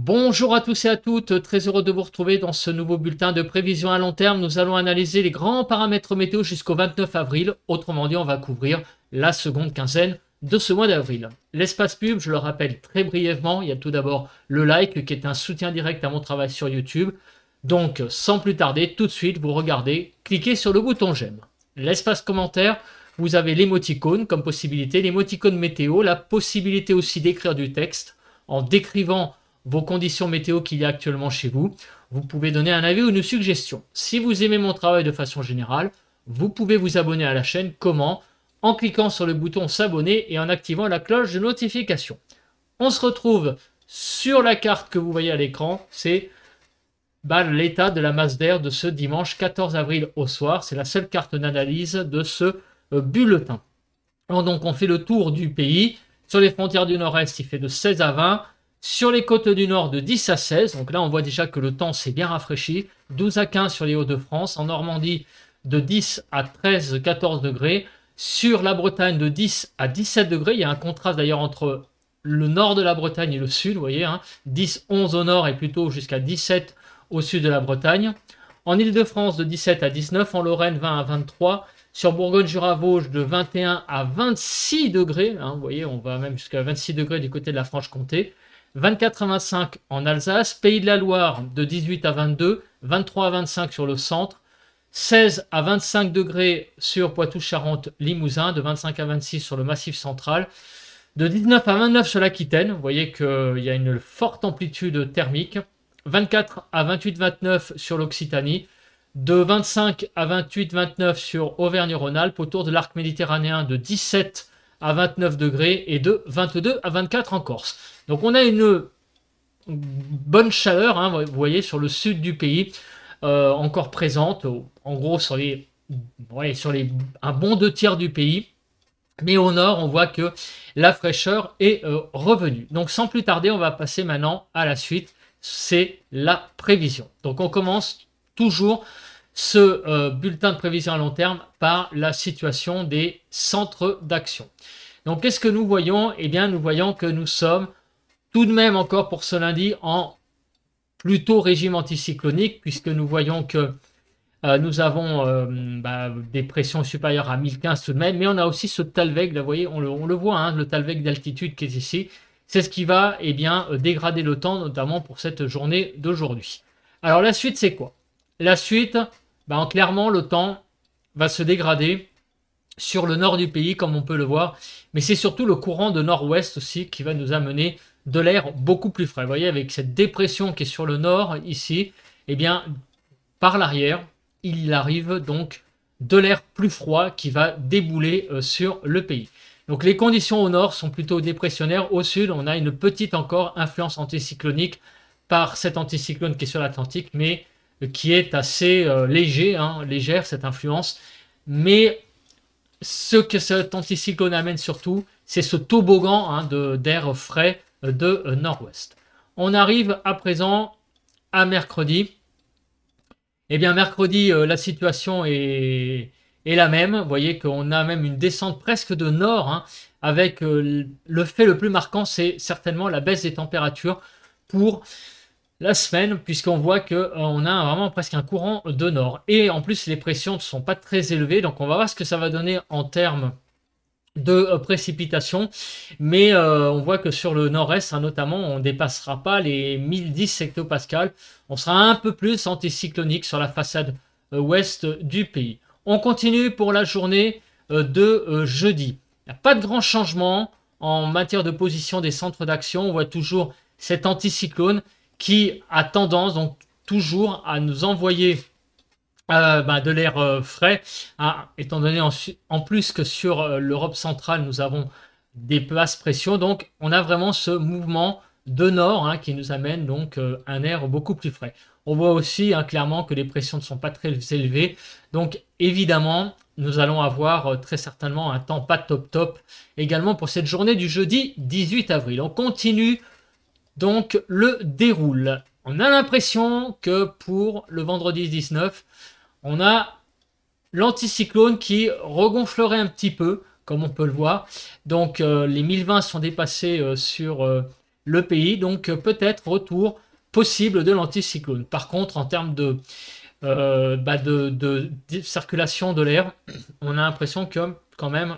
Bonjour à tous et à toutes, très heureux de vous retrouver dans ce nouveau bulletin de prévision à long terme. Nous allons analyser les grands paramètres météo jusqu'au 29 avril. Autrement dit, on va couvrir la seconde quinzaine de ce mois d'avril. L'espace pub, je le rappelle très brièvement, il y a tout d'abord le like qui est un soutien direct à mon travail sur YouTube. Donc, sans plus tarder, tout de suite, vous regardez, cliquez sur le bouton j'aime. L'espace commentaire, vous avez l'émoticône comme possibilité, l'émoticône météo, la possibilité aussi d'écrire du texte en décrivant vos conditions météo qu'il y a actuellement chez vous. Vous pouvez donner un avis ou une suggestion. Si vous aimez mon travail de façon générale, vous pouvez vous abonner à la chaîne. Comment? En cliquant sur le bouton s'abonner et en activant la cloche de notification. On se retrouve sur la carte que vous voyez à l'écran. C'est l'état de la masse d'air de ce dimanche 14 avril au soir. C'est la seule carte d'analyse de ce bulletin. Donc on fait le tour du pays. Sur les frontières du nord-est, il fait de 16 à 20. Sur les côtes du nord, de 10 à 16. Donc là, on voit déjà que le temps s'est bien rafraîchi. 12 à 15 sur les Hauts-de-France. En Normandie, de 10 à 13, 14 degrés. Sur la Bretagne, de 10 à 17 degrés. Il y a un contraste d'ailleurs entre le nord de la Bretagne et le sud. Vous voyez, 10, 11 au nord et plutôt jusqu'à 17 au sud de la Bretagne. En Île-de-France, de 17 à 19. En Lorraine, 20 à 23. Sur Bourgogne-Jura-Vosges, de 21 à 26 degrés. Vous voyez, on va même jusqu'à 26 degrés du côté de la Franche-Comté. 24 à 25 en Alsace, Pays de la Loire de 18 à 22, 23 à 25 sur le centre, 16 à 25 degrés sur Poitou-Charentes, Limousin, de 25 à 26 sur le Massif central, de 19 à 29 sur l'Aquitaine, vous voyez qu'il y a une forte amplitude thermique, 24 à 28-29 sur l'Occitanie, de 25 à 28-29 sur Auvergne-Rhône-Alpes, autour de l'arc méditerranéen de 17 à 29 degrés et de 22 à 24 en Corse. Donc on a une bonne chaleur, vous voyez, sur le sud du pays, encore présente, en gros sur un bon 2 tiers du pays. Mais au nord, on voit que la fraîcheur est revenue. Donc sans plus tarder, on va passer maintenant à la suite, c'est la prévision. Donc on commence toujours ce bulletin de prévision à long terme par la situation des centres d'action. Donc qu'est-ce que nous voyons? Eh bien nous voyons que nous sommes tout de même encore pour ce lundi en plutôt régime anticyclonique, puisque nous voyons que nous avons des pressions supérieures à 1015 tout de même, mais on a aussi ce Talweg, là, vous voyez, on le voit, le Talweg d'altitude qui est ici. C'est ce qui va dégrader le temps, notamment pour cette journée d'aujourd'hui. Alors la suite, c'est quoi? La suite, clairement, le temps va se dégrader sur le nord du pays, comme on peut le voir, mais c'est surtout le courant de nord-ouest aussi qui va nous amener de l'air beaucoup plus frais. Vous voyez, avec cette dépression qui est sur le nord, ici, par l'arrière, il arrive donc de l'air plus froid qui va débouler sur le pays. Donc les conditions au nord sont plutôt dépressionnaires. Au sud, on a une petite encore influence anticyclonique par cet anticyclone qui est sur l'Atlantique, mais qui est assez légère cette influence. Mais ce que cet anticyclone amène surtout, c'est ce toboggan d'air frais de nord-ouest. On arrive à présent à mercredi. Mercredi, la situation est la même. Vous voyez qu'on a même une descente presque de nord, avec le fait le plus marquant, c'est certainement la baisse des températures pour la semaine, puisqu'on voit qu'on a vraiment presque un courant de nord. Et en plus, les pressions ne sont pas très élevées, donc on va voir ce que ça va donner en termes de précipitations, mais on voit que sur le nord-est notamment, on ne dépassera pas les 1010 hectopascales. On sera un peu plus anticyclonique sur la façade ouest du pays. On continue pour la journée de jeudi. Il n'y a pas de grand changement en matière de position des centres d'action. On voit toujours cet anticyclone qui a tendance donc toujours à nous envoyer de l'air frais, étant donné en plus que sur l'Europe centrale, nous avons des basses pressions. Donc, on a vraiment ce mouvement de nord qui nous amène donc un air beaucoup plus frais. On voit aussi clairement que les pressions ne sont pas très élevées. Donc, évidemment, nous allons avoir très certainement un temps pas top également pour cette journée du jeudi 18 avril. On continue donc le déroule. On a l'impression que pour le vendredi 19, on a l'anticyclone qui regonflerait un petit peu, comme on peut le voir. Donc les 1020 sont dépassés sur le pays. Donc peut-être retour possible de l'anticyclone. Par contre, en termes de circulation de l'air, on a l'impression que quand même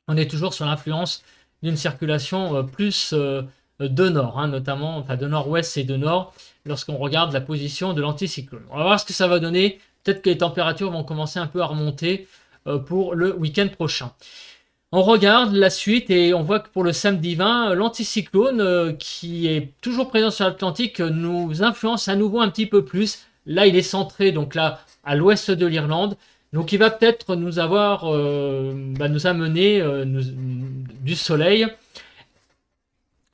on est toujours sur l'influence d'une circulation plus de nord, hein, notamment enfin de nord-ouest et de nord, lorsqu'on regarde la position de l'anticyclone. On va voir ce que ça va donner. Peut-être que les températures vont commencer un peu à remonter pour le week-end prochain. On regarde la suite et on voit que pour le samedi 20, l'anticyclone qui est toujours présent sur l'Atlantique nous influence à nouveau un petit peu plus. Là, il est centré donc là à l'ouest de l'Irlande. Donc, il va peut-être nous nous amener du soleil,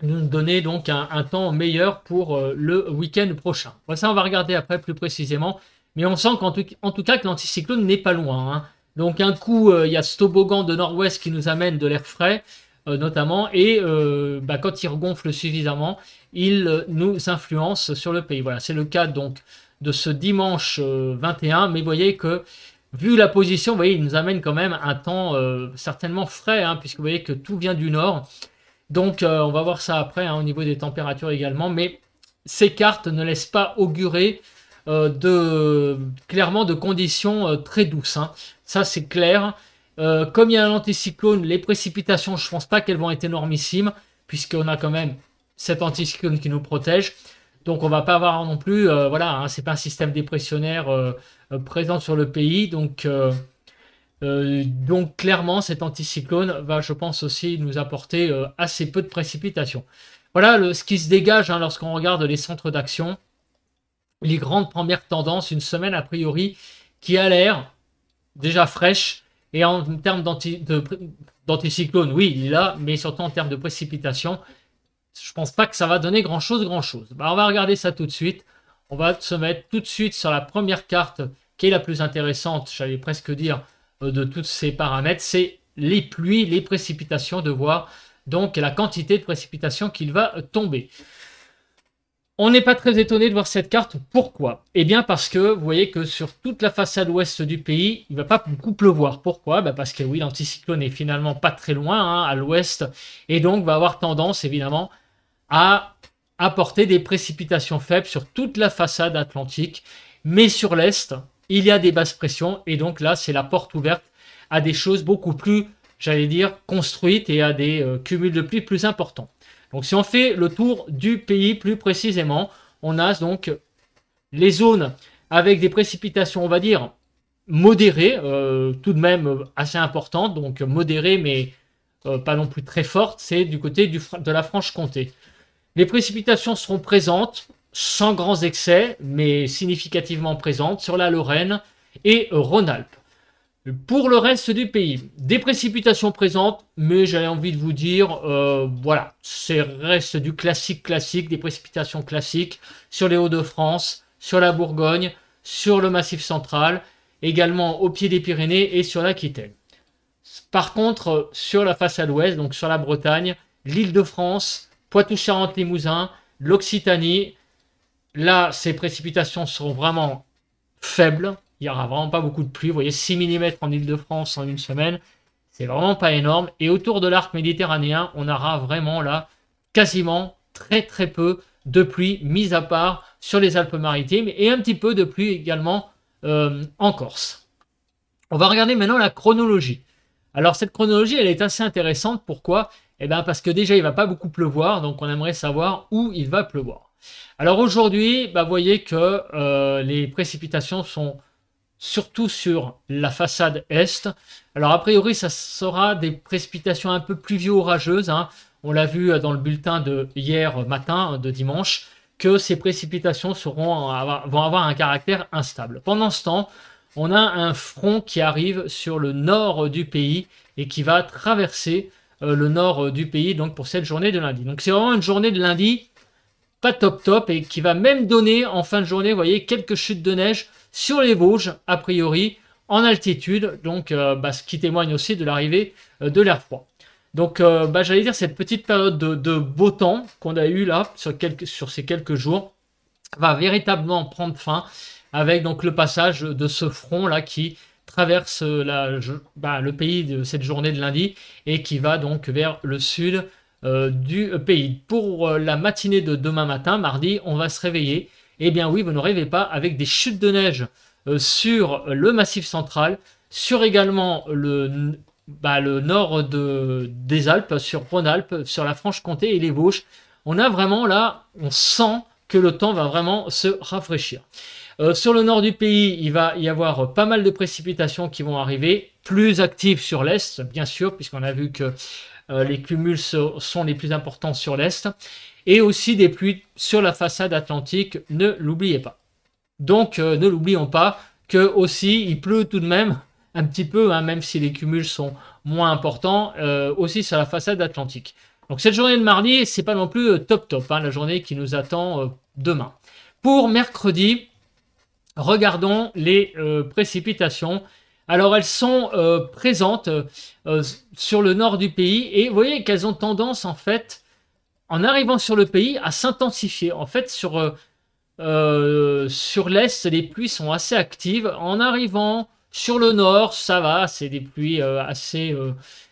nous donner donc un temps meilleur pour le week-end prochain. Bon, ça, on va regarder après plus précisément. Mais on sent qu'en tout cas que l'anticyclone n'est pas loin, hein. Donc un coup, il y a ce toboggan de nord-ouest qui nous amène de l'air frais, notamment, et quand il regonfle suffisamment, il nous influence sur le pays. Voilà, c'est le cas donc de ce dimanche 21, mais vous voyez que, vu la position, vous voyez, il nous amène quand même un temps certainement frais, hein, puisque vous voyez que tout vient du nord. Donc on va voir ça après, hein, au niveau des températures également, mais ces cartes ne laissent pas augurer clairement de conditions très douces, hein. Ça c'est clair. Comme il y a un anticyclone, les précipitations, je ne pense pas qu'elles vont être énormissimes, puisqu'on a quand même cet anticyclone qui nous protège. Donc on ne va pas avoir non plus, voilà, hein, c'est pas un système dépressionnaire présent sur le pays. Donc clairement, cet anticyclone va, je pense aussi, nous apporter assez peu de précipitations. Voilà ce qui se dégage, hein, lorsqu'on regarde les centres d'action. Les grandes premières tendances, une semaine a priori qui a l'air déjà fraîche, et en termes d'anticyclone, oui, il est là, mais surtout en termes de précipitation, je pense pas que ça va donner grand-chose. On va regarder ça tout de suite. On va se mettre tout de suite sur la première carte, qui est la plus intéressante, j'allais presque dire, de tous ces paramètres, c'est les pluies, les précipitations, de voir donc la quantité de précipitations qu'il va tomber. On n'est pas très étonné de voir cette carte. Pourquoi? Eh bien parce que vous voyez que sur toute la façade ouest du pays, il ne va pas beaucoup pleuvoir. Pourquoi? Parce que oui, l'anticyclone est finalement pas très loin, hein, à l'ouest, et donc va avoir tendance évidemment à apporter des précipitations faibles sur toute la façade atlantique. Mais sur l'est, il y a des basses pressions, et donc là, c'est la porte ouverte à des choses beaucoup plus, j'allais dire, construites, et à des cumuls de pluie plus importants. Donc si on fait le tour du pays plus précisément, on a donc les zones avec des précipitations, on va dire, modérées, tout de même assez importantes, donc modérées mais pas non plus très fortes, c'est du côté de la Franche-Comté. Les précipitations seront présentes, sans grands excès, mais significativement présentes, sur la Lorraine et Rhône-Alpes. Pour le reste du pays, des précipitations présentes, mais j'avais envie de vous dire, voilà, c'est reste du classique, des précipitations classiques sur les Hauts-de-France, sur la Bourgogne, sur le Massif central, également au pied des Pyrénées et sur l'Aquitaine. Par contre, sur la façade ouest, donc sur la Bretagne, l'Île-de-France, Poitou-Charentes-Limousin, l'Occitanie, là, ces précipitations seront vraiment faibles. Il n'y aura vraiment pas beaucoup de pluie. Vous voyez, 6 mm en Île-de-France en une semaine. C'est vraiment pas énorme. Et autour de l'arc méditerranéen, on aura vraiment là quasiment très peu de pluie, mis à part sur les Alpes-Maritimes, et un petit peu de pluie également en Corse. On va regarder maintenant la chronologie. Alors cette chronologie, elle est assez intéressante. Pourquoi? Eh bien parce que déjà, il ne va pas beaucoup pleuvoir. Donc on aimerait savoir où il va pleuvoir. Alors aujourd'hui, vous voyez que les précipitations sont surtout sur la façade est. Alors a priori, ça sera des précipitations un peu pluvio-orageuses, hein. On l'a vu dans le bulletin de hier matin, de dimanche, que ces précipitations vont avoir un caractère instable. Pendant ce temps, on a un front qui arrive sur le nord du pays et qui va traverser le nord du pays donc pour cette journée de lundi. Donc c'est vraiment une journée de lundi pas top, et qui va même donner en fin de journée, vous voyez, quelques chutes de neige sur les Vosges, a priori, en altitude, donc ce qui témoigne aussi de l'arrivée de l'air froid. Donc j'allais dire, cette petite période de beau temps qu'on a eu là, sur ces quelques jours, va véritablement prendre fin avec donc le passage de ce front là qui traverse le pays de cette journée de lundi et qui va donc vers le sud du pays. Pour la matinée de demain matin, mardi, on va se réveiller. Eh bien oui, vous ne rêvez pas, avec des chutes de neige sur le Massif central, sur également le nord des Alpes, sur Rhône-Alpes, sur la Franche-Comté et les Vosges. On a vraiment là, on sent que le temps va vraiment se rafraîchir. Sur le nord du pays, il va y avoir pas mal de précipitations qui vont arriver, plus actives sur l'est, bien sûr, puisqu'on a vu que les cumuls sont les plus importants sur l'est, et aussi des pluies sur la façade atlantique, ne l'oubliez pas. Donc, ne l'oublions pas que aussi, il pleut tout de même un petit peu, hein, même si les cumuls sont moins importants, aussi sur la façade atlantique. Donc, cette journée de mardi, c'est pas non plus top, hein, la journée qui nous attend demain. Pour mercredi, regardons les précipitations. Alors, elles sont présentes sur le nord du pays, et vous voyez qu'elles ont tendance, en fait, en arrivant sur le pays, à s'intensifier. En fait, sur l'est, les pluies sont assez actives. En arrivant sur le nord, ça va, c'est des pluies assez,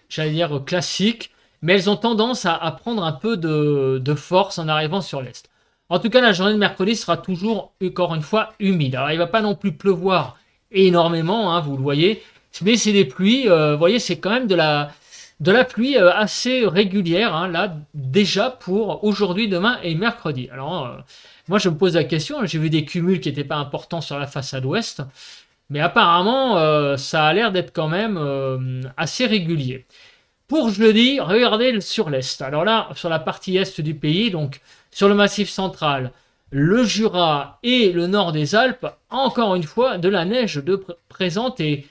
j'allais dire, classiques, mais elles ont tendance à prendre un peu de force en arrivant sur l'est. En tout cas, la journée de mercredi sera toujours, encore une fois, humide. Alors, il ne va pas non plus pleuvoir énormément, hein, vous le voyez, mais c'est des pluies, vous voyez, c'est quand même de la pluie assez régulière, hein, là, déjà pour aujourd'hui, demain et mercredi. Alors, moi, je me pose la question, j'ai vu des cumuls qui n'étaient pas importants sur la façade ouest, mais apparemment, ça a l'air d'être quand même assez régulier. Pour jeudi, regardez sur l'est. Alors là, sur la partie est du pays, donc sur le Massif central, le Jura et le nord des Alpes, encore une fois, de la neige présente et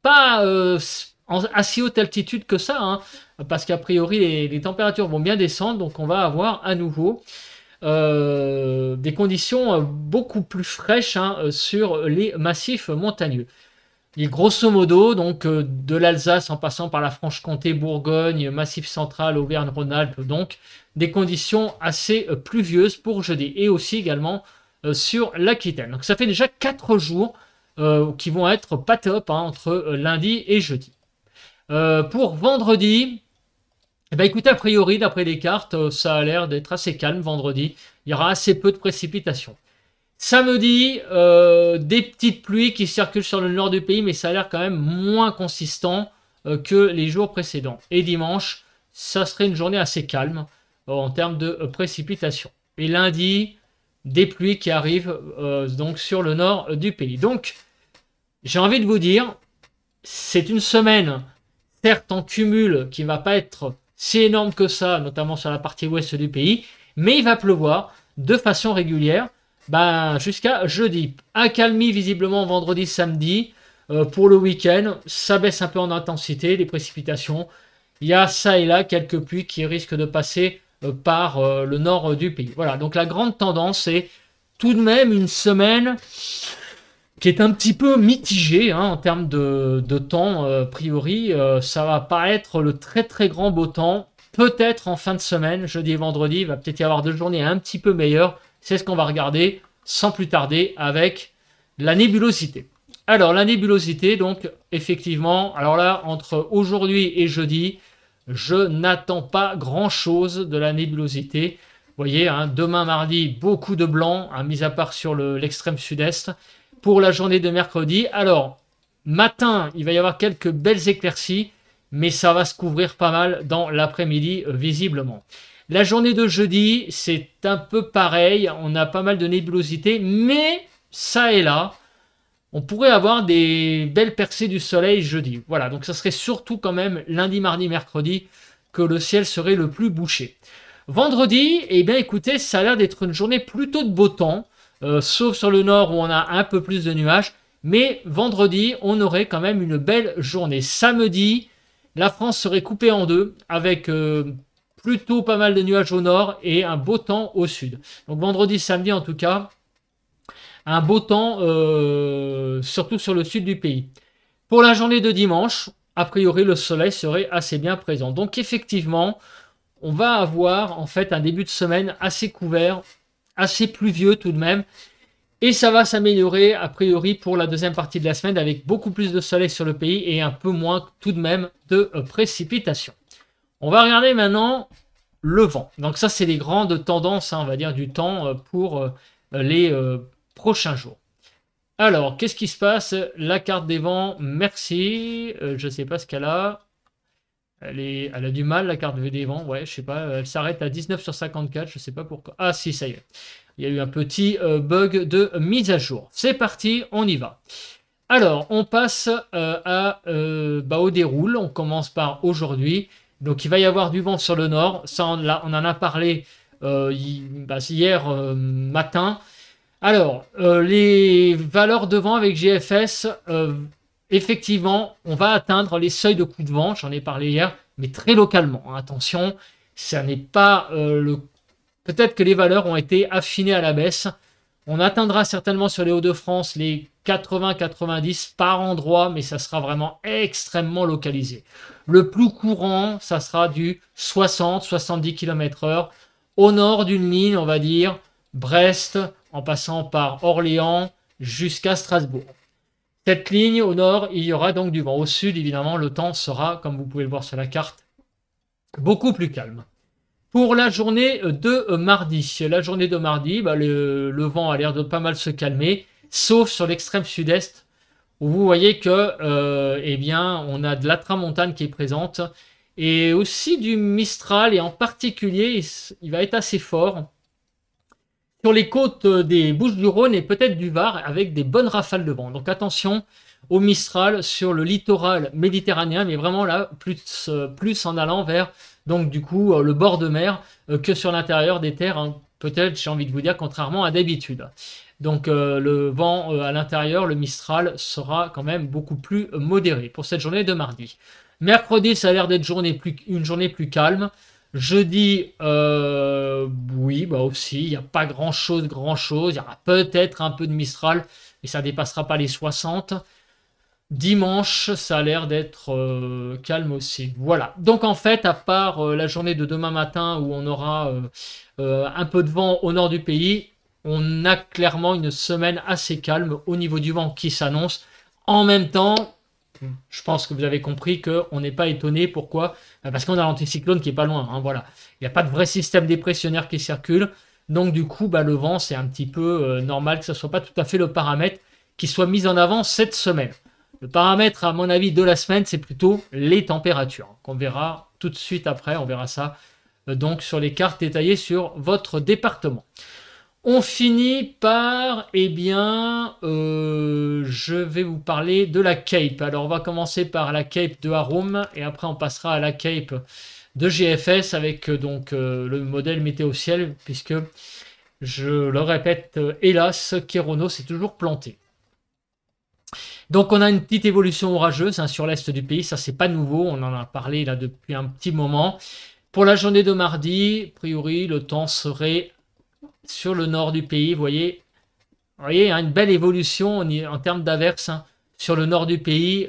pas à si haute altitude que ça, hein, parce qu'a priori, les températures vont bien descendre, donc on va avoir à nouveau des conditions beaucoup plus fraîches, hein, sur les massifs montagneux. Et grosso modo, donc de l'Alsace en passant par la Franche-Comté, Bourgogne, Massif central, Auvergne-Rhône-Alpes, donc des conditions assez pluvieuses pour jeudi, et aussi également sur l'Aquitaine. Donc ça fait déjà 4 jours qui vont être pas top, hein, entre lundi et jeudi. Pour vendredi, eh ben, écoutez, a priori, d'après les cartes, ça a l'air d'être assez calme vendredi. Il y aura assez peu de précipitations. Samedi, des petites pluies qui circulent sur le nord du pays, mais ça a l'air quand même moins consistant que les jours précédents. Et dimanche, ça serait une journée assez calme en termes de précipitations. Et lundi, des pluies qui arrivent donc sur le nord du pays. Donc, j'ai envie de vous dire, c'est une semaine, certes en cumul, qui ne va pas être si énorme que ça, notamment sur la partie ouest du pays, mais il va pleuvoir de façon régulière jusqu'à jeudi. Accalmie visiblement vendredi, samedi. Pour le week-end, ça baisse un peu en intensité, les précipitations. Il y a ça et là quelques pluies qui risquent de passer par le nord du pays. Voilà, donc la grande tendance est tout de même une semaine qui est un petit peu mitigée, hein, en termes de temps. A priori, ça va pas être le très très grand beau temps. Peut-être en fin de semaine, jeudi et vendredi, il va peut-être y avoir 2 journées un petit peu meilleures. C'est ce qu'on va regarder sans plus tarder avec la nébulosité. Alors, la nébulosité, donc, effectivement, alors là, entre aujourd'hui et jeudi, je n'attends pas grand-chose de la nébulosité. Vous voyez, hein, demain, mardi, beaucoup de blanc, hein, mis à part sur l'extrême sud-est. Pour la journée de mercredi, alors, matin, il va y avoir quelques belles éclaircies, mais ça va se couvrir pas mal dans l'après-midi, visiblement. La journée de jeudi, c'est un peu pareil. On a pas mal de nébulosité, mais ça et là, on pourrait avoir des belles percées du soleil jeudi. Voilà, donc ça serait surtout quand même lundi, mardi, mercredi que le ciel serait le plus bouché. Vendredi, eh bien écoutez, ça a l'air d'être une journée plutôt de beau temps, sauf sur le nord où on a un peu plus de nuages. Mais vendredi, on aurait quand même une belle journée. Samedi, la France serait coupée en deux avec plutôt pas mal de nuages au nord et un beau temps au sud. Donc vendredi, samedi en tout cas, un beau temps surtout sur le sud du pays. Pour la journée de dimanche, a priori le soleil serait assez bien présent. Donc effectivement, on va avoir en fait un début de semaine assez couvert, assez pluvieux tout de même. Et ça va s'améliorer a priori pour la deuxième partie de la semaine avec beaucoup plus de soleil sur le pays et un peu moins tout de même de précipitations. On va regarder maintenant le vent. Donc ça, c'est les grandes tendances, hein, on va dire, du temps pour les prochains jours. Alors, qu'est-ce qui se passe? La carte des vents, merci. Je ne sais pas ce qu'elle a. Elle a du mal, la carte des vents. Ouais, je sais pas. Elle s'arrête à 19 sur 54. Je ne sais pas pourquoi. Ah si, ça y est. Il y a eu un petit bug de mise à jour. C'est parti, on y va. Alors, on passe au déroule. On commence par aujourd'hui. Donc, il va y avoir du vent sur le nord. Ça, on en a parlé hier matin. Alors, les valeurs de vent avec GFS, effectivement, on va atteindre les seuils de coups de vent. J'en ai parlé hier, mais très localement. Attention, ça n'est pas peut-être que les valeurs ont été affinées à la baisse. On atteindra certainement sur les Hauts-de-France les 80-90 par endroit, mais ça sera vraiment extrêmement localisé. Le plus courant, ça sera du 60-70 km/h. Au nord d'une ligne, on va dire, Brest, en passant par Orléans jusqu'à Strasbourg. Cette ligne, au nord, il y aura donc du vent. Au sud, évidemment, le temps sera, comme vous pouvez le voir sur la carte, beaucoup plus calme. Pour la journée de mardi, le vent a l'air de pas mal se calmer, sauf sur l'extrême sud-est, où vous voyez que, on a de la tramontane qui est présente, et aussi du Mistral, et en particulier, il va être assez fort sur les côtes des Bouches-du-Rhône et peut-être du Var, avec des bonnes rafales de vent. Donc attention au Mistral sur le littoral méditerranéen, mais vraiment là, plus en allant vers, donc du coup, le bord de mer que sur l'intérieur des terres, hein, peut-être, j'ai envie de vous dire, contrairement à d'habitude. Donc le vent à l'intérieur, le Mistral, sera quand même beaucoup plus modéré pour cette journée de mardi. Mercredi, ça a l'air d'être une journée plus calme. Jeudi, oui, aussi, il n'y a pas grand-chose. Il y aura peut-être un peu de Mistral, mais ça ne dépassera pas les 60. Dimanche, ça a l'air d'être calme aussi. Voilà. Donc en fait, à part la journée de demain matin où on aura un peu de vent au nord du pays, on a clairement une semaine assez calme au niveau du vent qui s'annonce. En même temps, je pense que vous avez compris qu'on n'est pas étonné. Pourquoi? Parce qu'on a l'anticyclone qui est pas loin. Hein, voilà. Il n'y a pas de vrai système dépressionnaire qui circule. Donc du coup, le vent, c'est un petit peu normal que ce ne soit pas tout à fait le paramètre qui soit mis en avant cette semaine. Le paramètre, à mon avis, de la semaine, c'est plutôt les températures, qu'on verra tout de suite après. On verra ça donc sur les cartes détaillées sur votre département. On finit par, je vais vous parler de la Cape. Alors, on va commencer par la Cape de Harum et après, on passera à la Cape de GFS avec le modèle météo ciel, puisque, je le répète, hélas, Kérono s'est toujours planté. Donc, on a une petite évolution orageuse sur l'est du pays. Ça, c'est pas nouveau. On en a parlé là depuis un petit moment. Pour la journée de mardi, a priori, le temps serait sur le nord du pays, vous voyez, une belle évolution en termes d'averses sur le nord du pays.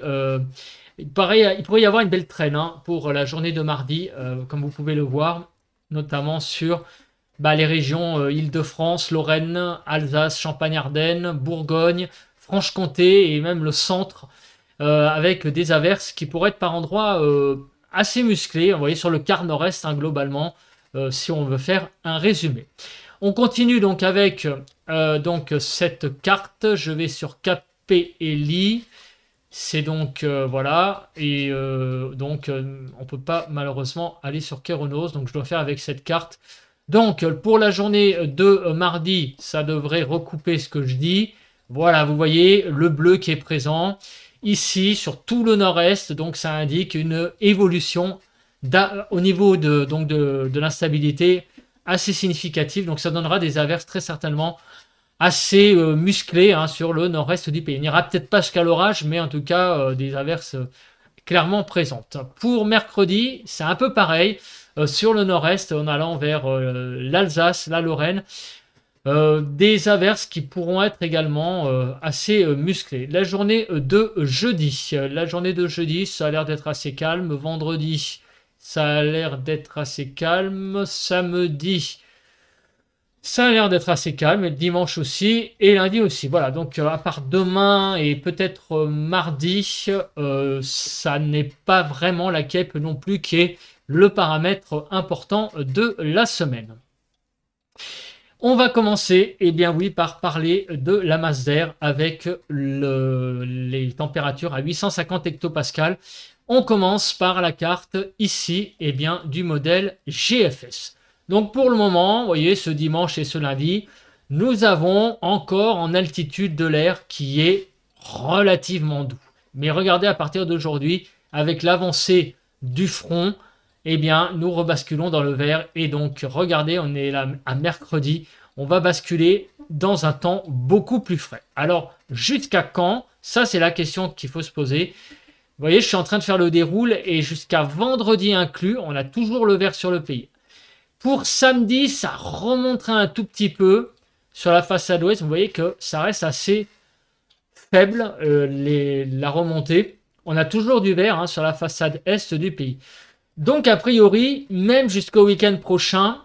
Il pourrait y avoir une belle traîne pour la journée de mardi, comme vous pouvez le voir, notamment sur les régions Île-de-France, Lorraine, Alsace, Champagne-Ardenne, Bourgogne, Franche-Comté et même le centre, avec des averses qui pourraient être par endroits assez musclées. Vous voyez, sur le quart nord-est, globalement, si on veut faire un résumé. On continue donc avec cette carte. Je vais sur KPLI. C'est donc voilà. Et on ne peut pas malheureusement aller sur Kéronos. Donc je dois faire avec cette carte. Donc pour la journée de mardi, ça devrait recouper ce que je dis. Voilà, vous voyez le bleu qui est présent ici sur tout le nord-est. Donc ça indique une évolution au niveau de l'instabilité assez significative, donc ça donnera des averses très certainement assez musclées sur le nord-est du pays. Il n'ira peut-être pas jusqu'à l'orage, mais en tout cas des averses clairement présentes. Pour mercredi, c'est un peu pareil, sur le nord-est, en allant vers l'Alsace, la Lorraine, des averses qui pourront être également assez musclées. La journée de jeudi, ça a l'air d'être assez calme. Vendredi, ça a l'air d'être assez calme. Samedi, ça a l'air d'être assez calme. Et dimanche aussi. Et lundi aussi. Voilà. Donc, à part demain et peut-être mardi, ça n'est pas vraiment la Cape non plus qui est le paramètre important de la semaine. On va commencer, eh bien oui, par parler de la masse d'air avec les températures à 850 hectopascales. On commence par la carte ici, eh bien, du modèle GFS. Donc pour le moment, vous voyez, ce dimanche et ce lundi, nous avons encore en altitude de l'air qui est relativement doux. Mais regardez, à partir d'aujourd'hui, avec l'avancée du front, eh bien, nous rebasculons dans le vert. Et donc, regardez, on est là à mercredi. On va basculer dans un temps beaucoup plus frais. Alors, jusqu'à quand? Ça, c'est la question qu'il faut se poser. Vous voyez, je suis en train de faire le déroule et jusqu'à vendredi inclus, on a toujours le vert sur le pays. Pour samedi, ça remontera un tout petit peu sur la façade ouest. Vous voyez que ça reste assez faible, la remontée. On a toujours du vert sur la façade est du pays. Donc, a priori, même jusqu'au week-end prochain,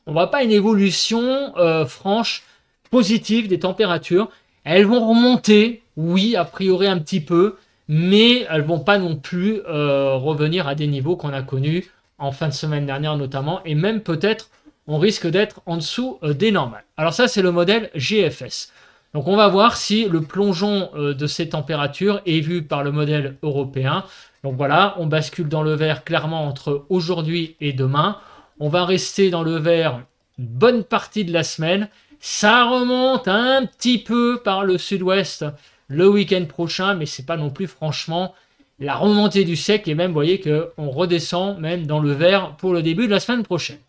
on ne voit pas une évolution franche, positive des températures. Elles vont remonter, oui, a priori un petit peu, mais elles ne vont pas non plus revenir à des niveaux qu'on a connus en fin de semaine dernière notamment, et même peut-être on risque d'être en dessous des normales. Alors ça, c'est le modèle GFS. Donc on va voir si le plongeon de ces températures est vu par le modèle européen. Donc voilà, on bascule dans le vert clairement entre aujourd'hui et demain. On va rester dans le vert une bonne partie de la semaine. Ça remonte un petit peu par le sud-ouest le week-end prochain, mais c'est pas non plus franchement la remontée du siècle. Et même, vous voyez qu'on redescend même dans le vert pour le début de la semaine prochaine.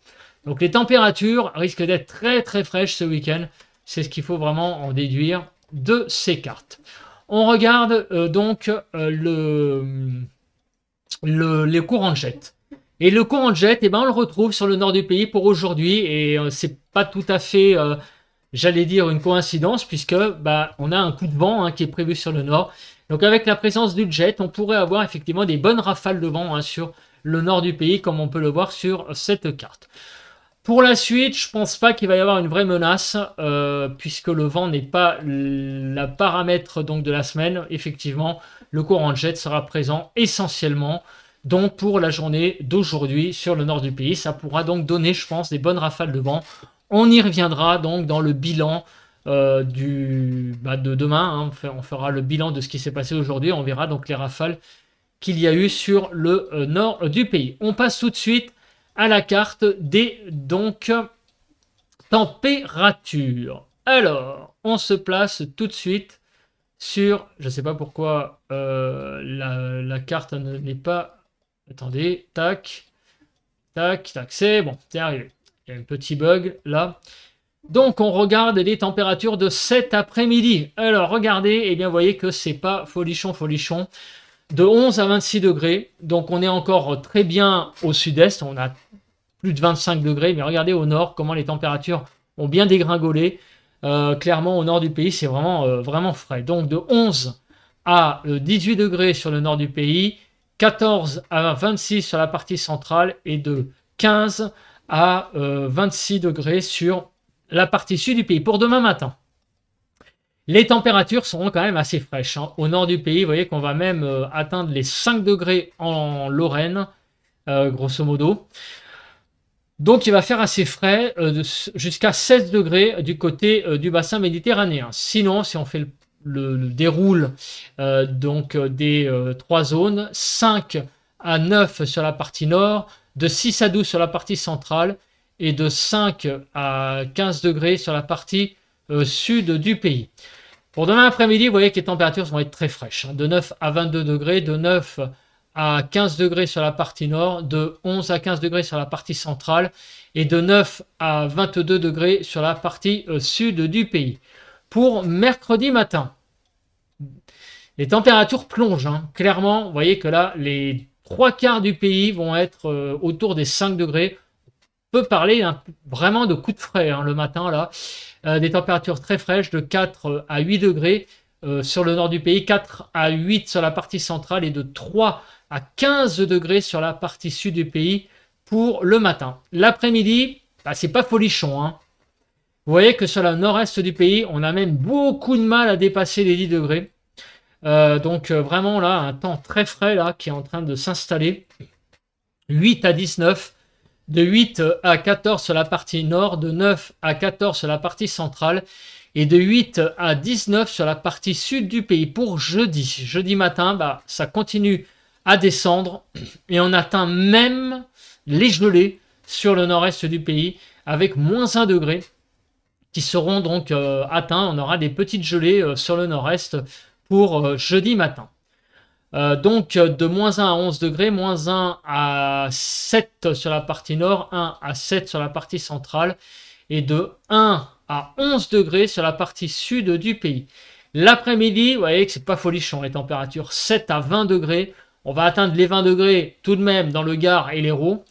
Donc les températures risquent d'être très très fraîches ce week-end. C'est ce qu'il faut vraiment en déduire de ces cartes. On regarde donc les courants de jet. Et le courant de jet, eh ben, on le retrouve sur le nord du pays pour aujourd'hui. Et c'est pas tout à fait, j'allais dire, une coïncidence, puisque on a un coup de vent qui est prévu sur le nord. Donc avec la présence du jet, on pourrait avoir effectivement des bonnes rafales de vent sur le nord du pays, comme on peut le voir sur cette carte. Pour la suite, je pense pas qu'il va y avoir une vraie menace, puisque le vent n'est pas le paramètre donc, de la semaine. Effectivement, le courant de jet sera présent essentiellement donc, pour la journée d'aujourd'hui sur le nord du pays. Ça pourra donc donner, je pense, des bonnes rafales de vent. On y reviendra donc dans le bilan de demain. On fera le bilan de ce qui s'est passé aujourd'hui. On verra donc les rafales qu'il y a eu sur le nord du pays. On passe tout de suite à la carte des donc températures. Alors, on se place tout de suite sur, je ne sais pas pourquoi la carte n'est pas, attendez, tac, tac, tac, c'est bon, c'est arrivé. Il y a un petit bug là. Donc, on regarde les températures de cet après-midi. Alors, regardez, et bien, vous voyez que c'est pas folichon, folichon. De 11 à 26 degrés. Donc, on est encore très bien au sud-est. On a plus de 25 degrés. Mais regardez au nord comment les températures ont bien dégringolé. Clairement, au nord du pays, c'est vraiment frais. Donc, de 11 à 18 degrés sur le nord du pays. 14 à 26 sur la partie centrale. Et de 15 à 26 degrés sur la partie sud du pays. Pour demain matin, les températures seront quand même assez fraîches. Au nord du pays, vous voyez qu'on va même atteindre les 5 degrés en Lorraine, grosso modo. Donc, il va faire assez frais, jusqu'à 16 degrés du côté du bassin méditerranéen. Sinon, si on fait le déroule des 3 zones, 5 à 9 sur la partie nord, de 6 à 12 sur la partie centrale et de 5 à 15 degrés sur la partie sud du pays. Pour demain après-midi, vous voyez que les températures vont être très fraîches. De 9 à 22 degrés, de 9 à 15 degrés sur la partie nord, de 11 à 15 degrés sur la partie centrale et de 9 à 22 degrés sur la partie sud du pays. Pour mercredi matin, les températures plongent. Clairement, vous voyez que là, les 3/4 du pays vont être autour des 5 degrés. On peut parler vraiment de coups de frais le matin là. Des températures très fraîches de 4 à 8 degrés sur le nord du pays, 4 à 8 sur la partie centrale et de 3 à 15 degrés sur la partie sud du pays pour le matin. L'après-midi, c'est pas folichon. Vous voyez que sur le nord-est du pays, on a même beaucoup de mal à dépasser les 10 degrés. Donc vraiment là, un temps très frais là qui est en train de s'installer. 8 à 19, de 8 à 14 sur la partie nord, de 9 à 14 sur la partie centrale et de 8 à 19 sur la partie sud du pays pour jeudi. Jeudi matin, bah, ça continue à descendre et on atteint même les gelées sur le nord-est du pays avec moins 1 degré qui seront donc atteints. On aura des petites gelées sur le nord-est pour jeudi matin. Donc de moins 1 à 11 degrés, moins 1 à 7 sur la partie nord, 1 à 7 sur la partie centrale et de 1 à 11 degrés sur la partie sud du pays. L'après-midi, vous voyez que c'est pas folichon les températures, 7 à 20 degrés. On va atteindre les 20 degrés tout de même dans le Gard et l'Hérault.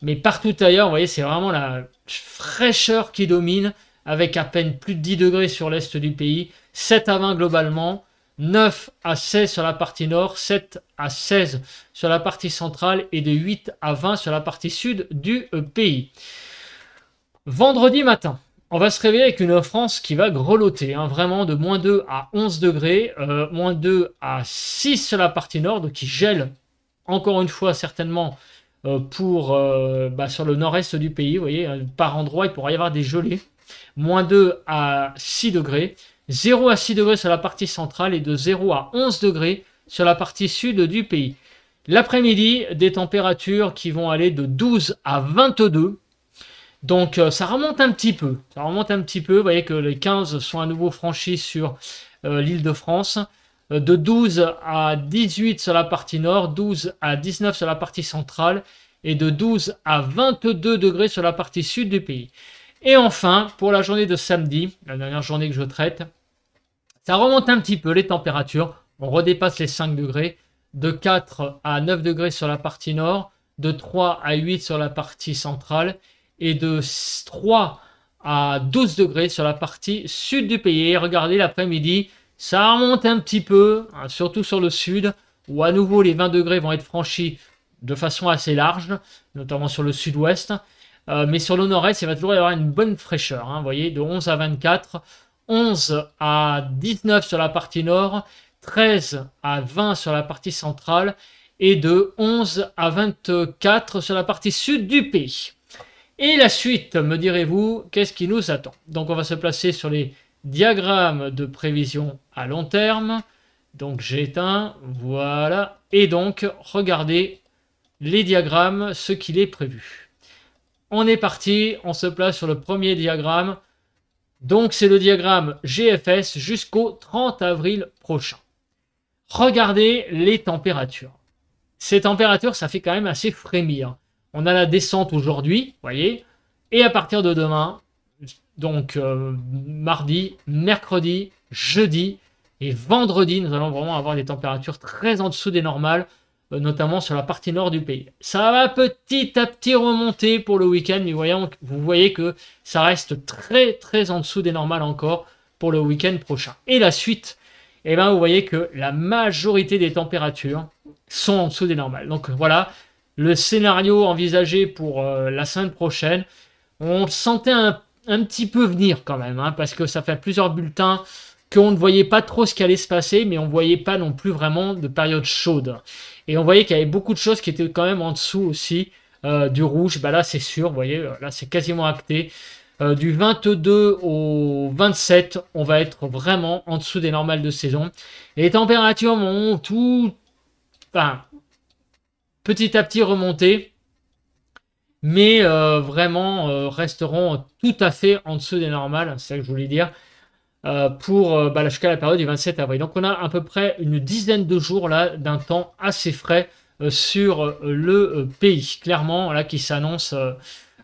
Mais partout ailleurs, vous voyez, c'est vraiment la fraîcheur qui domine avec à peine plus de 10 degrés sur l'est du pays, 7 à 20 globalement. 9 à 16 sur la partie nord, 7 à 16 sur la partie centrale et de 8 à 20 sur la partie sud du pays. Vendredi matin, on va se réveiller avec une France qui va grelotter, hein, vraiment de moins 2 à 11 degrés, moins 2 à 6 sur la partie nord, donc qui gèle encore une fois certainement sur le nord-est du pays. Vous voyez, par endroit, il pourrait y avoir des gelées. Moins 2 à 6 degrés. 0 à 6 degrés sur la partie centrale et de 0 à 11 degrés sur la partie sud du pays. L'après-midi, des températures qui vont aller de 12 à 22. Donc ça remonte un petit peu. Vous voyez que les 15 sont à nouveau franchis sur l'Île-de-France. De 12 à 18 sur la partie nord, 12 à 19 sur la partie centrale et de 12 à 22 degrés sur la partie sud du pays. Et enfin, pour la journée de samedi, la dernière journée que je traite, ça remonte un petit peu les températures. On redépasse les 5 degrés, de 4 à 9 degrés sur la partie nord, de 3 à 8 sur la partie centrale et de 3 à 12 degrés sur la partie sud du pays. Et regardez, l'après-midi, ça remonte un petit peu, hein, surtout sur le sud, où à nouveau les 20 degrés vont être franchis de façon assez large, notamment sur le sud-ouest. Mais sur le nord-est, il va toujours y avoir une bonne fraîcheur. Hein, vous voyez, de 11 à 24, 11 à 19 sur la partie nord, 13 à 20 sur la partie centrale et de 11 à 24 sur la partie sud du pays. Et la suite, me direz-vous, qu'est-ce qui nous attend? Donc on va se placer sur les diagrammes de prévision à long terme. Donc j'éteins, voilà. Et donc, regardez les diagrammes, ce qu'il est prévu. On est parti, on se place sur le premier diagramme. Donc c'est le diagramme GFS jusqu'au 30 avril prochain. Regardez les températures. Ces températures, ça fait quand même assez frémir. On a la descente aujourd'hui, vous voyez, et à partir de demain, donc mardi, mercredi, jeudi et vendredi, nous allons vraiment avoir des températures très en dessous des normales, notamment sur la partie nord du pays. Ça va petit à petit remonter pour le week-end, mais vous voyez que ça reste très très en dessous des normales encore pour le week-end prochain. Et la suite, eh ben, vous voyez que la majorité des températures sont en dessous des normales. Donc voilà, le scénario envisagé pour la semaine prochaine, on le sentait un petit peu venir quand même, hein, parce que ça fait plusieurs bulletins qu'on ne voyait pas trop ce qui allait se passer, mais on ne voyait pas non plus vraiment de période chaude. Et on voyait qu'il y avait beaucoup de choses qui étaient quand même en dessous aussi du rouge. Bah là, c'est sûr, vous voyez, là, c'est quasiment acté. Du 22 au 27, on va être vraiment en dessous des normales de saison. Les températures vont petit à petit remonter, mais vraiment resteront tout à fait en dessous des normales, c'est ça que je voulais dire. Jusqu'à la période du 27 avril. Donc on a à peu près une dizaine de jours là d'un temps assez frais sur le pays. Clairement, là qui s'annonce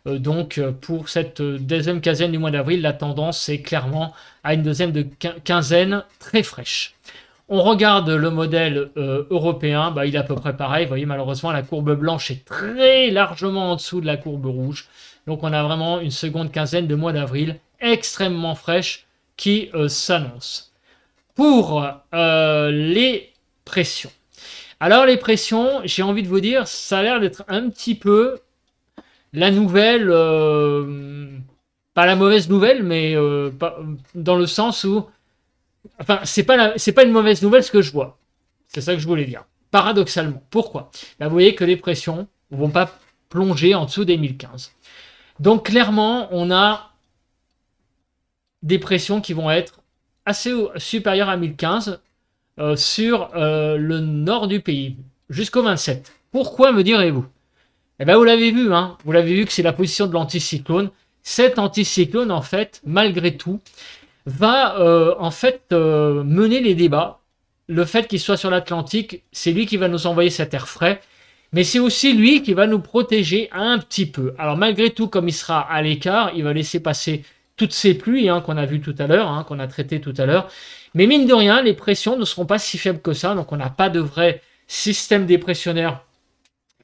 donc pour cette deuxième quinzaine du mois d'avril, la tendance est clairement à une deuxième quinzaine très fraîche. On regarde le modèle européen, il est à peu près pareil. Vous voyez, malheureusement, la courbe blanche est très largement en dessous de la courbe rouge. Donc on a vraiment une seconde quinzaine de mois d'avril extrêmement fraîche qui s'annonce. Pour les pressions. Alors les pressions, j'ai envie de vous dire, ça a l'air d'être un petit peu la nouvelle, pas la mauvaise nouvelle, mais dans le sens où, enfin, c'est pas une mauvaise nouvelle ce que je vois. C'est ça que je voulais dire. Paradoxalement. Pourquoi? Vous voyez que les pressions vont pas plonger en dessous des 1015. Donc clairement, on a des pressions qui vont être assez supérieures à 1015 sur le nord du pays, jusqu'au 27. Pourquoi, me direz-vous? Eh bien, vous l'avez vu, hein, vous l'avez vu que c'est la position de l'anticyclone. Cet anticyclone, en fait, malgré tout, va mener les débats. Le fait qu'il soit sur l'Atlantique, c'est lui qui va nous envoyer cet air frais, mais c'est aussi lui qui va nous protéger un petit peu. Alors malgré tout, comme il sera à l'écart, il va laisser passer toutes ces pluies qu'on a vues tout à l'heure, qu'on a traitées tout à l'heure. Mais mine de rien, les pressions ne seront pas si faibles que ça, donc on n'a pas de vrai système dépressionnaire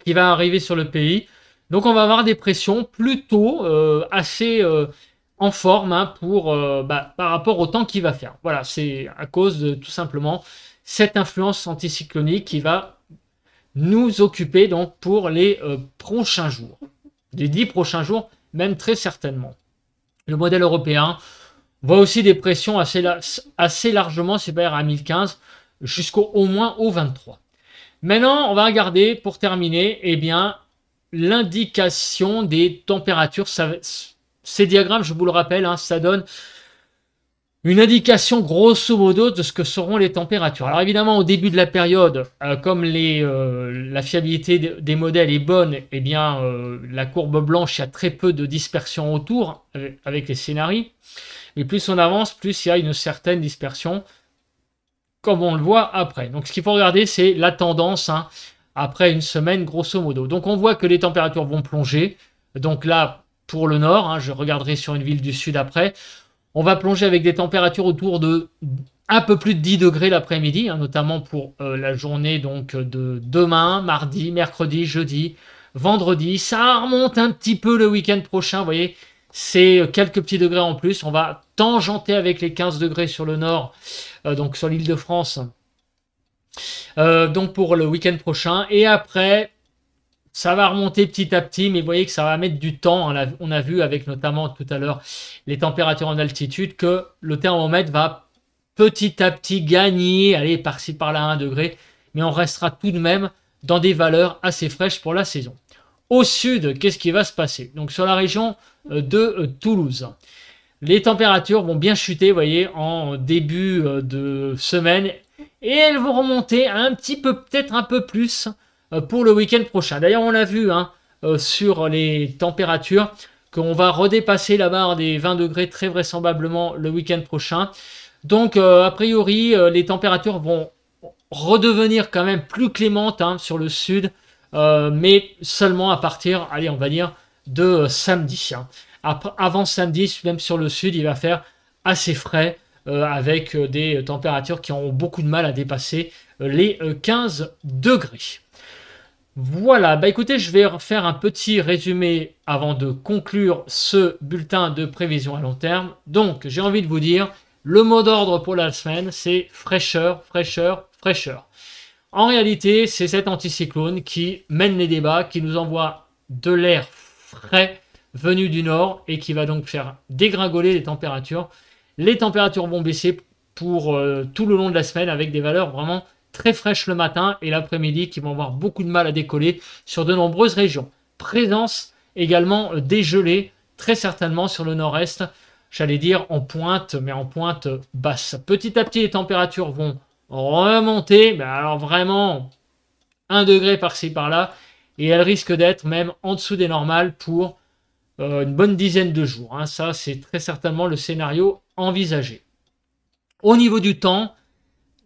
qui va arriver sur le pays. Donc on va avoir des pressions plutôt assez en forme par rapport au temps qu'il va faire. Voilà, c'est à cause de tout simplement cette influence anticyclonique qui va nous occuper donc pour les prochains jours. Les 10 prochains jours, même très certainement. Le modèle européen voit aussi des pressions assez largement supérieures à 1015 jusqu'au moins au 23. Maintenant, on va regarder, pour terminer, l'indication des températures. Ces diagrammes, je vous le rappelle, ça donne une indication grosso modo de ce que seront les températures. Alors évidemment, au début de la période, comme la fiabilité des modèles est bonne, la courbe blanche, il y a très peu de dispersion autour avec les scénarios. Mais plus on avance, plus il y a une certaine dispersion, comme on le voit après. Donc ce qu'il faut regarder, c'est la tendance après une semaine, grosso modo. Donc on voit que les températures vont plonger. Donc là, pour le nord, je regarderai sur une ville du sud après, on va plonger avec des températures autour de un peu plus de 10 degrés l'après-midi, notamment pour la journée donc de demain, mardi, mercredi, jeudi, vendredi. Ça remonte un petit peu le week-end prochain, vous voyez, c'est quelques petits degrés en plus. On va tangenter avec les 15 degrés sur le nord, donc sur l'île de France, donc pour le week-end prochain. Et après, ça va remonter petit à petit, mais vous voyez que ça va mettre du temps. On a vu avec notamment tout à l'heure les températures en altitude que le thermomètre va petit à petit gagner, aller par-ci par-là 1 degré, mais on restera tout de même dans des valeurs assez fraîches pour la saison. Au sud, qu'est-ce qui va se passer? Donc sur la région de Toulouse, les températures vont bien chuter, vous voyez, en début de semaine, et elles vont remonter un petit peu, peut-être un peu plus, pour le week-end prochain. D'ailleurs, on l'a vu sur les températures qu'on va redépasser la barre des 20 degrés très vraisemblablement le week-end prochain. Donc, a priori, les températures vont redevenir quand même plus clémentes sur le sud, mais seulement à partir, allez, on va dire, de samedi. Avant samedi, même sur le sud, il va faire assez frais avec des températures qui auront beaucoup de mal à dépasser les 15 degrés. Voilà, écoutez, je vais faire un petit résumé avant de conclure ce bulletin de prévision à long terme. Donc, j'ai envie de vous dire, le mot d'ordre pour la semaine, c'est fraîcheur, fraîcheur, fraîcheur. En réalité, c'est cet anticyclone qui mène les débats, qui nous envoie de l'air frais venu du nord et qui va donc faire dégringoler les températures. Les températures vont baisser pour tout le long de la semaine avec des valeurs vraiment très fraîches le matin et l'après-midi qui vont avoir beaucoup de mal à décoller sur de nombreuses régions. Présence également des gelées, très certainement sur le nord-est, j'allais dire en pointe, mais en pointe basse. Petit à petit, les températures vont remonter, mais alors vraiment 1 degré par-ci par-là, et elles risquent d'être même en dessous des normales pour une bonne dizaine de jours. Ça, c'est très certainement le scénario envisagé. Au niveau du temps,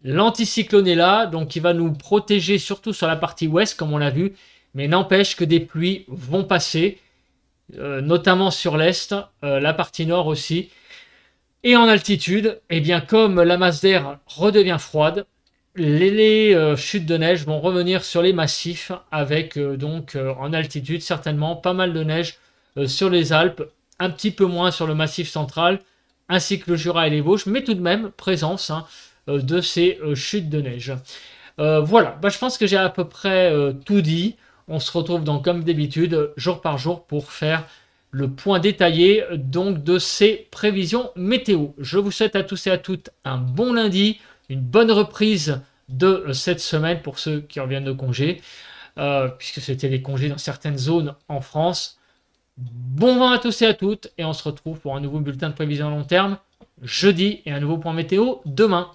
l'anticyclone est là, donc il va nous protéger surtout sur la partie ouest, comme on l'a vu, mais n'empêche que des pluies vont passer, notamment sur l'est, la partie nord aussi. Et en altitude, comme la masse d'air redevient froide, les chutes de neige vont revenir sur les massifs avec en altitude certainement pas mal de neige sur les Alpes, un petit peu moins sur le massif central, ainsi que le Jura et les Vosges, mais tout de même présence de ces chutes de neige. Voilà, je pense que j'ai à peu près tout dit. On se retrouve donc comme d'habitude, jour par jour, pour faire le point détaillé donc de ces prévisions météo. Je vous souhaite à tous et à toutes un bon lundi, une bonne reprise de cette semaine pour ceux qui reviennent de congé. puisque c'était les congés dans certaines zones en France. Bon vent à tous et à toutes, et on se retrouve pour un nouveau bulletin de prévision à long terme jeudi et un nouveau point météo demain.